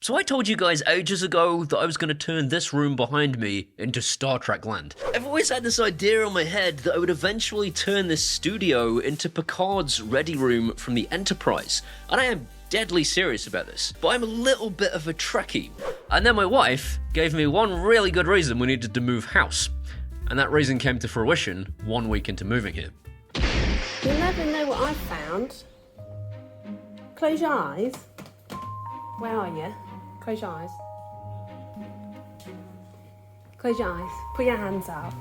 So I told you guys ages ago that I was going to turn this room behind me into Star Trek land. I've always had this idea in my head that I would eventually turn this studio into Picard's ready room from the Enterprise. And I am deadly serious about this, but I'm a little bit of a Trekkie. And then my wife gave me one really good reason we needed to move house. And that reason came to fruition 1 week into moving here. You'll never know what I've found. Close your eyes. Where are you? Close your eyes. Close your eyes. Put your hands out.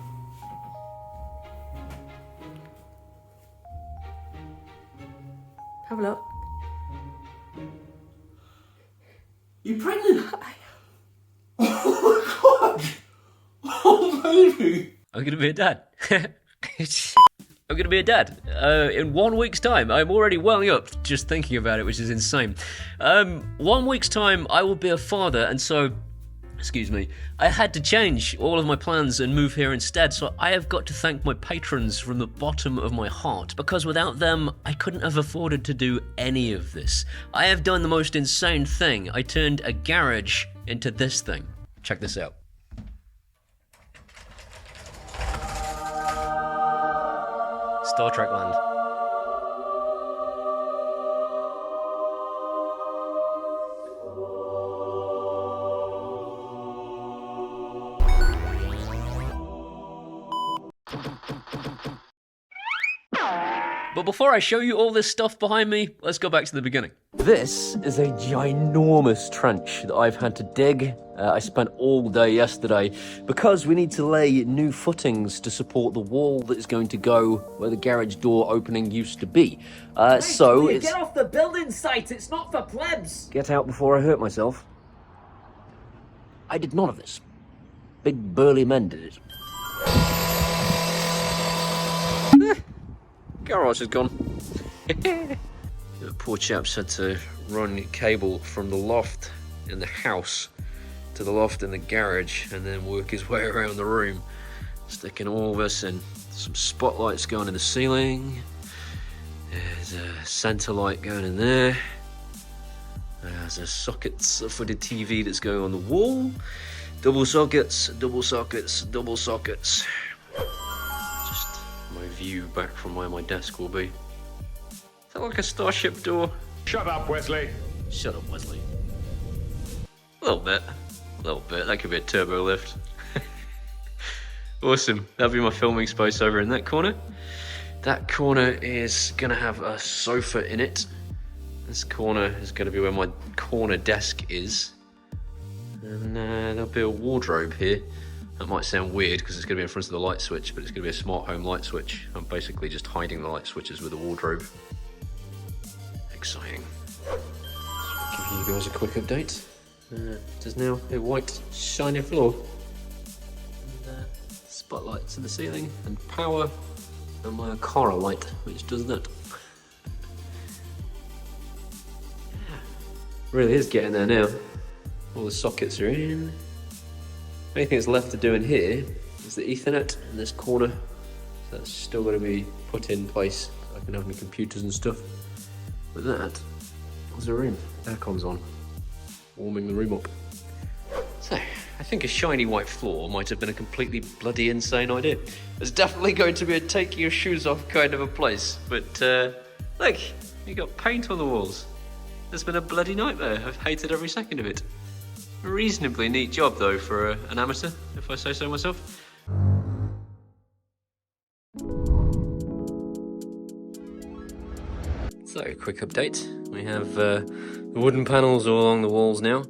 Have a look. You pregnant? Oh my god! Oh baby! I'm gonna be a dad. I'm gonna be a dad in 1 week's time. I'm already welling up just thinking about it, which is insane. 1 week's time, I will be a father, and so, excuse me, I had to change all of my plans and move here instead. So I have got to thank my patrons from the bottom of my heart, because without them, I couldn't have afforded to do any of this. I have done the most insane thing. I turned a garage into this thing. Check this out. Star Trek land. But before I show you all this stuff behind me, let's go back to the beginning. This is a ginormous trench that I've had to dig. I spent all day yesterday because we need to lay new footings to support the wall that is going to go where the garage door opening used to be. So it's... Get off the building site, it's not for plebs! Get out before I hurt myself. I did none of this. Big burly men did it. Garage is gone. The poor chap's had to run cable from the loft in the house to the loft in the garage and then work his way around the room, sticking all this in. Some spotlights going in the ceiling. There's a centre light going in there. There's a sockets for the TV that's going on the wall. Double sockets, double sockets, double sockets. Just my view back from where my desk will be. Is that like a starship door? Shut up, Wesley. Shut up, Wesley. A little bit. That could be a turbo lift. Awesome. That'll be my filming space over in that corner. That corner is gonna have a sofa in it. This corner is gonna be where my corner desk is. And there'll be a wardrobe here. That might sound weird because it's gonna be in front of the light switch, but it's gonna be a smart home light switch. I'm basically just hiding the light switches with a wardrobe. Exciting. Give you guys a quick update. There's now a white shiny floor. And, spotlights in the ceiling and power and my Aqara light, which does that. Yeah, really is getting there now. All the sockets are in. The only thing that's left to do in here is the Ethernet in this corner. So that's still going to be put in place so I can have my computers and stuff. With that, there's a room. Aircon's on. Warming the room up. So, I think a shiny white floor might have been a completely bloody insane idea. It's definitely going to be a take your shoes off kind of a place. But, look, you got paint on the walls. It's been a bloody nightmare. I've hated every second of it. A reasonably neat job, though, for an amateur, if I say so myself. So, quick update. We have the wooden panels all along the walls now.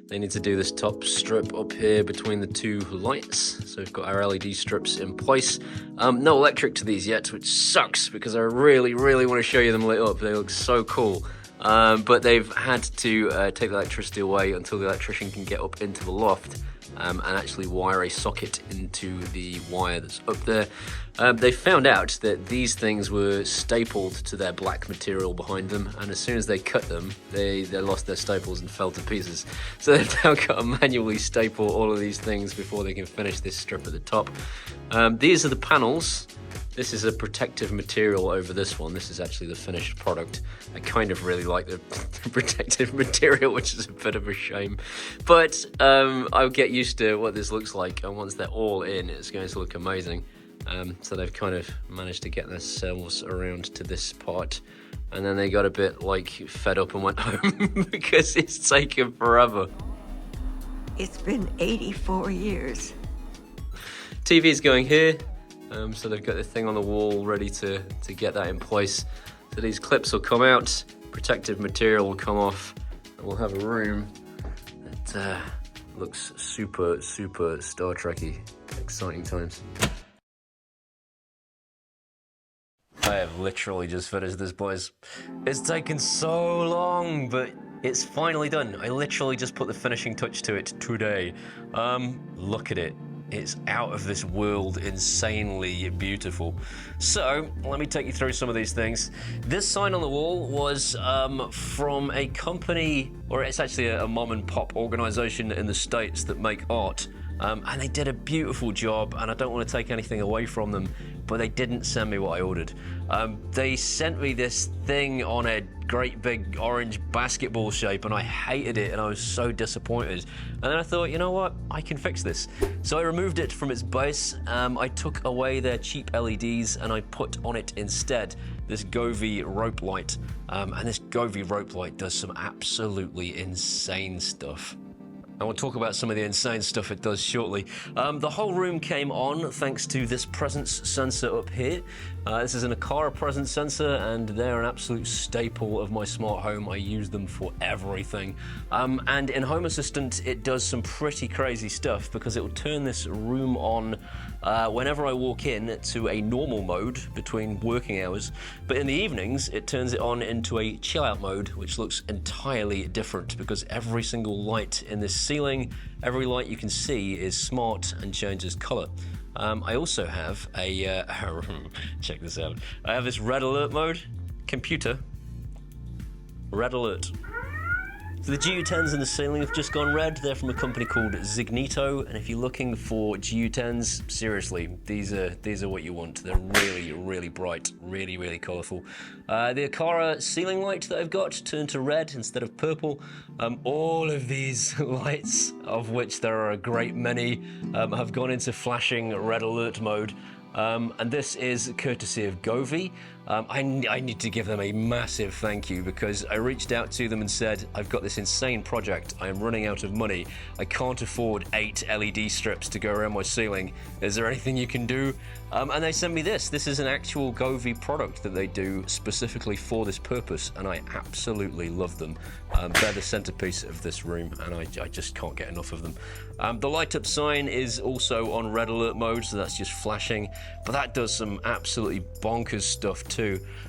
They need to do this top strip up here between the two lights. So we've got our LED strips in place. No electric to these yet, which sucks because I really, really want to show you them lit up. They look so cool. But they've had to take the electricity away until the electrician can get up into the loft and actually wire a socket into the wire that's up there. They found out that these things were stapled to their black material behind them, and as soon as they cut them, they lost their staples and fell to pieces. So they've now got to manually staple all of these things before they can finish this strip at the top. These are the panels This is a protective material over this one. This is actually the finished product. I kind of really like the protective material, which is a bit of a shame. But I'll get used to what this looks like, and once they're all in, it's going to look amazing. So they've kind of managed to get themselves around to this part. And then they got a bit like fed up and went home because it's taken forever. It's been 84 years. TV's going here. So they've got the thing on the wall ready to get that in place. So these clips will come out, protective material will come off, and we'll have a room that looks super, super Star Trek-y. Exciting times. I have literally just finished this, boys. It's taken so long, but it's finally done. I literally just put the finishing touch to it today. Look at it. It's out of this world, insanely beautiful. So, let me take you through some of these things. This sign on the wall was from a company, or it's actually a mom and pop organization in the States that make art. And they did a beautiful job, and I don't want to take anything away from them, but they didn't send me what I ordered. They sent me this thing on a great big orange basketball shape, and I hated it, and I was so disappointed. And then I thought, you know what, I can fix this. So I removed it from its base. I took away their cheap LEDs, and I put on it instead this Govee rope light. And this Govee rope light does some absolutely insane stuff. I will talk about some of the insane stuff it does shortly. The whole room came on thanks to this presence sensor up here. This is an Aqara presence sensor, and they're an absolute staple of my smart home. I use them for everything. And in Home Assistant, it does some pretty crazy stuff because it will turn this room on whenever I walk in to a normal mode between working hours. But in the evenings, it turns it on into a chill out mode, which looks entirely different because every single light in this ceiling, every light you can see is smart and changes color. I also have a, check this out. I have this red alert mode, computer, red alert. So the GU10s in the ceiling have just gone red. They're from a company called Zignito, and if you're looking for GU10s, seriously, these are what you want. They're really, really bright, really, really colourful. The Aqara ceiling light that I've got turned to red instead of purple. All of these lights, of which there are a great many, have gone into flashing red alert mode. And this is courtesy of Govee. I need to give them a massive thank you because I reached out to them and said, I've got this insane project, I am running out of money, I can't afford 8 LED strips to go around my ceiling, is there anything you can do? And they sent me this. This is an actual Govee product that they do specifically for this purpose, and I absolutely love them. They're the centerpiece of this room, and I just can't get enough of them. The light up sign is also on red alert mode, so that's just flashing, but that does some absolutely bonkers stuff too.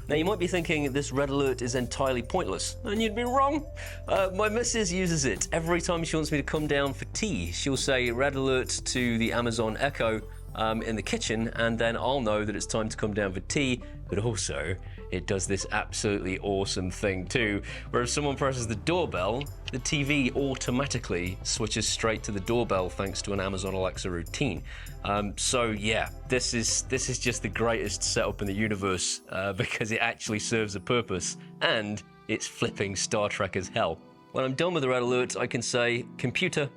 Now you might be thinking this red alert is entirely pointless, and you'd be wrong. My missus uses it. Every time she wants me to come down for tea, she'll say red alert to the Amazon Echo in the kitchen, and then I'll know that it's time to come down for tea, but also it does this absolutely awesome thing too, where if someone presses the doorbell, the TV automatically switches straight to the doorbell thanks to an Amazon Alexa routine. So yeah, this is just the greatest setup in the universe because it actually serves a purpose, and it's flipping Star Trek as hell. When I'm done with the red alert, I can say, computer,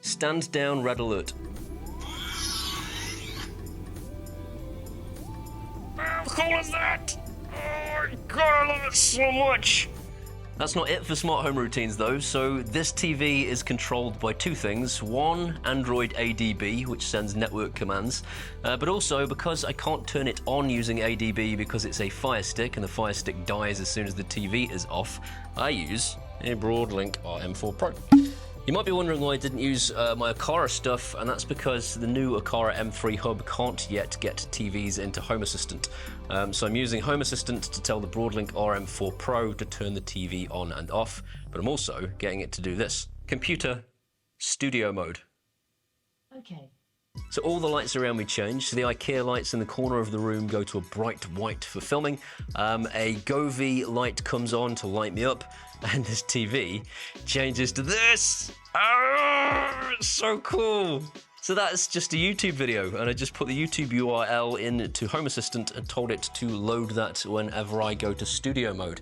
stand down red alert. How cool is that? Oh my god, I love it so much! That's not it for smart home routines though, so this TV is controlled by two things. One, Android ADB, which sends network commands, but also because I can't turn it on using ADB because it's a Fire Stick and the Fire Stick dies as soon as the TV is off, I use a Broadlink RM4 Pro. You might be wondering why I didn't use my Aqara stuff, and that's because the new Aqara M3 hub can't yet get TVs into Home Assistant. So I'm using Home Assistant to tell the Broadlink RM4 Pro to turn the TV on and off, but I'm also getting it to do this. Computer, studio mode. Okay. So all the lights around me change. So the IKEA lights in the corner of the room go to a bright white for filming. A Govee light comes on to light me up, and this TV changes to this. Oh, it's so cool. So that's just a YouTube video, and I just put the YouTube URL into Home Assistant and told it to load that whenever I go to studio mode.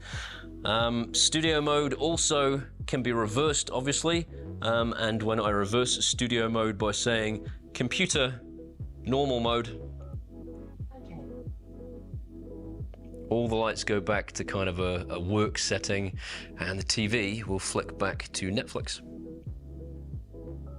Studio mode also can be reversed, obviously, and when I reverse studio mode by saying computer normal mode, all the lights go back to kind of a work setting, and the TV will flick back to Netflix.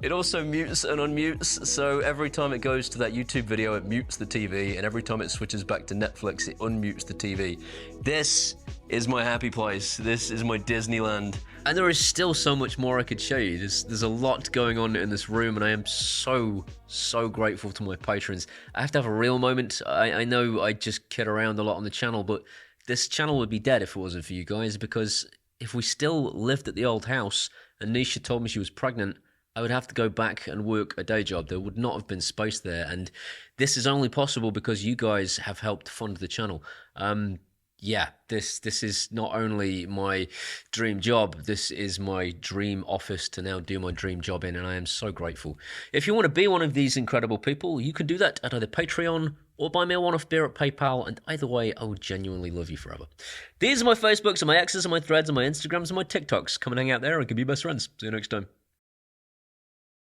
It also mutes and unmutes, so every time it goes to that YouTube video, it mutes the TV, and every time it switches back to Netflix, it unmutes the TV. This is my happy place. This is my Disneyland. And there is still so much more I could show you. There's a lot going on in this room, and I am so grateful to my patrons. I have to have a real moment. I know I just kid around a lot on the channel, but this channel would be dead if it wasn't for you guys, because if we still lived at the old house and Nisha told me she was pregnant, I would have to go back and work a day job. There would not have been space there, and this is only possible because you guys have helped fund the channel. Yeah, this is not only my dream job, this is my dream office to now do my dream job in, and I am so grateful. If you want to be one of these incredible people, you can do that at either Patreon or buy me a one-off beer at PayPal, and either way, I will genuinely love you forever. These are my Facebooks and my X's and my Threads and my Instagrams and my TikToks. Come and hang out there and can be best friends. See you next time.